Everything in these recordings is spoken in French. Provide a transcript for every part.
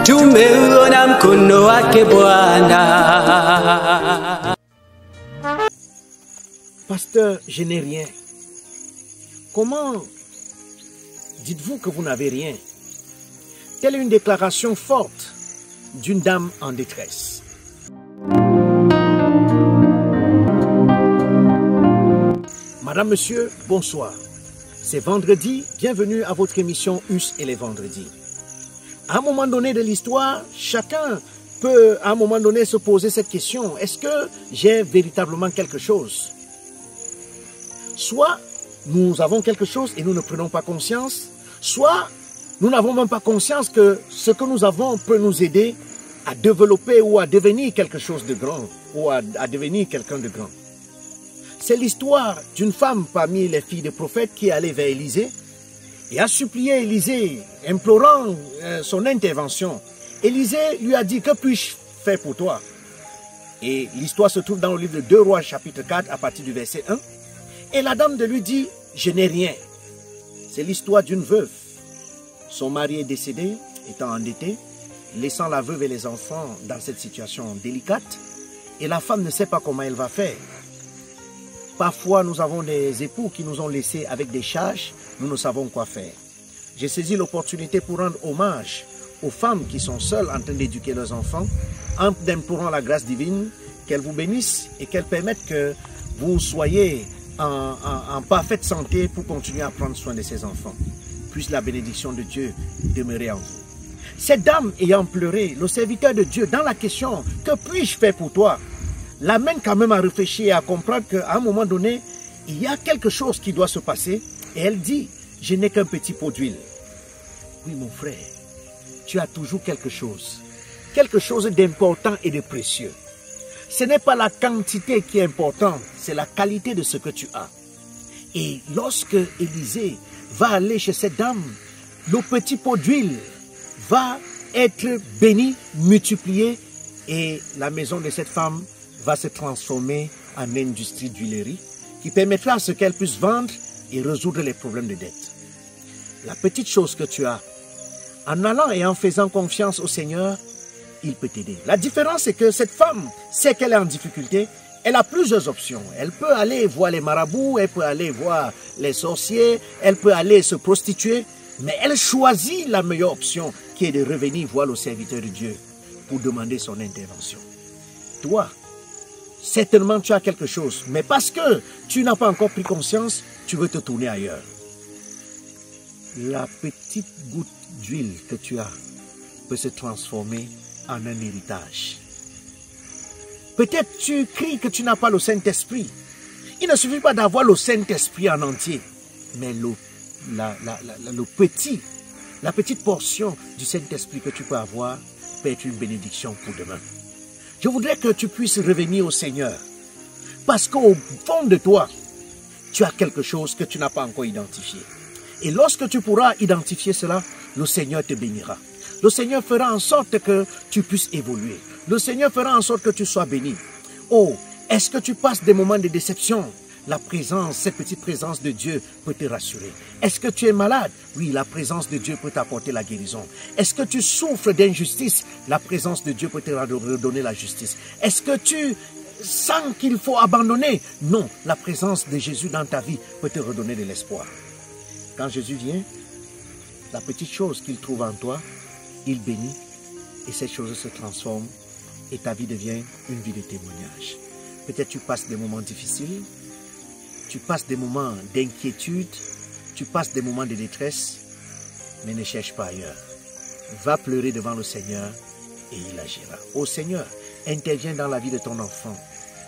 Tumeona mkono wake Bwana. Pasteur, je n'ai rien. Comment dites-vous que vous n'avez rien? Telle est une déclaration forte d'une dame en détresse. Madame, monsieur, bonsoir. C'est vendredi, bienvenue à votre émission Us et les vendredis. À un moment donné de l'histoire, chacun peut à un moment donné se poser cette question. Est-ce que j'ai véritablement quelque chose? Soit nous avons quelque chose et nous ne prenons pas conscience, soit nous n'avons même pas conscience que ce que nous avons peut nous aider à développer ou à devenir quelque chose de grand, ou à devenir quelqu'un de grand. C'est l'histoire d'une femme parmi les filles des prophètes qui est allée vers Élisée et a supplié Élisée, implorant son intervention. Élisée lui a dit, que puis-je faire pour toi? Et l'histoire se trouve dans le livre de 2 Rois chapitre 4 à partir du verset 1. Et la dame de lui dit, je n'ai rien. C'est l'histoire d'une veuve. Son mari est décédé, étant endetté, laissant la veuve et les enfants dans cette situation délicate. Et la femme ne sait pas comment elle va faire. Parfois, nous avons des époux qui nous ont laissés avec des charges, nous ne savons quoi faire. J'ai saisi l'opportunité pour rendre hommage aux femmes qui sont seules en train d'éduquer leurs enfants, en implorant la grâce divine, qu'elle vous bénisse et qu'elle permette que vous soyez en parfaite santé pour continuer à prendre soin de ses enfants. Puisse la bénédiction de Dieu demeurer en vous. Cette dame ayant pleuré, le serviteur de Dieu, dans la question « Que puis-je faire pour toi ?» l'amène quand même à réfléchir et à comprendre qu'à un moment donné, il y a quelque chose qui doit se passer. Et elle dit « Je n'ai qu'un petit pot d'huile. » Oui, mon frère, tu as toujours quelque chose d'important et de précieux. Ce n'est pas la quantité qui est importante, c'est la qualité de ce que tu as. Et lorsque Élisée va aller chez cette dame, le petit pot d'huile va être béni, multiplié, et la maison de cette femme va se transformer en industrie d'huilerie qui permettra à ce qu'elle puisse vendre et résoudre les problèmes de dette. La petite chose que tu as, en allant et en faisant confiance au Seigneur, il peut t'aider. La différence, c'est que cette femme sait qu'elle est en difficulté. Elle a plusieurs options. Elle peut aller voir les marabouts, elle peut aller voir les sorciers, elle peut aller se prostituer. Mais elle choisit la meilleure option qui est de revenir voir le serviteur de Dieu pour demander son intervention. Toi, certainement tu as quelque chose, mais parce que tu n'as pas encore pris conscience, tu veux te tourner ailleurs. La petite goutte d'huile que tu as peut se transformer en un héritage. Peut-être tu cries que tu n'as pas le Saint-Esprit. Il ne suffit pas d'avoir le Saint-Esprit en entier, mais la petite portion du Saint-Esprit que tu peux avoir peut être une bénédiction pour demain. Je voudrais que tu puisses revenir au Seigneur, parce qu'au fond de toi, tu as quelque chose que tu n'as pas encore identifié. Et lorsque tu pourras identifier cela, le Seigneur te bénira. Le Seigneur fera en sorte que tu puisses évoluer. Le Seigneur fera en sorte que tu sois béni. Oh, est-ce que tu passes des moments de déception? La présence, cette petite présence de Dieu peut te rassurer. Est-ce que tu es malade? Oui, la présence de Dieu peut t'apporter la guérison. Est-ce que tu souffres d'injustice? La présence de Dieu peut te redonner la justice. Est-ce que tu sens qu'il faut abandonner? Non, la présence de Jésus dans ta vie peut te redonner de l'espoir. Quand Jésus vient, la petite chose qu'il trouve en toi, il bénit et cette chose se transforme et ta vie devient une vie de témoignage. Peut-être tu passes des moments difficiles, tu passes des moments d'inquiétude, tu passes des moments de détresse, mais ne cherche pas ailleurs. Va pleurer devant le Seigneur et il agira. Ô Seigneur, interviens dans la vie de ton enfant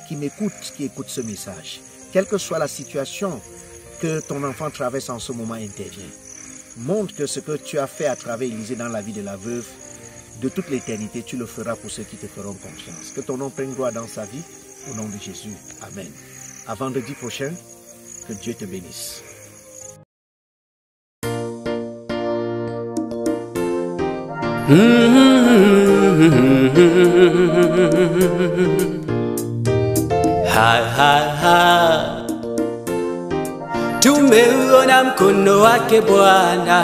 qui m'écoute, qui écoute ce message. Quelle que soit la situation que ton enfant traverse en ce moment, intervient. Montre que ce que tu as fait à travers Élisée dans la vie de la veuve, de toute l'éternité, tu le feras pour ceux qui te feront confiance. Que ton nom prenne gloire dans sa vie, au nom de Jésus. Amen. À vendredi prochain, que Dieu te bénisse. Ha ha tumeuona mkono wake Bwana.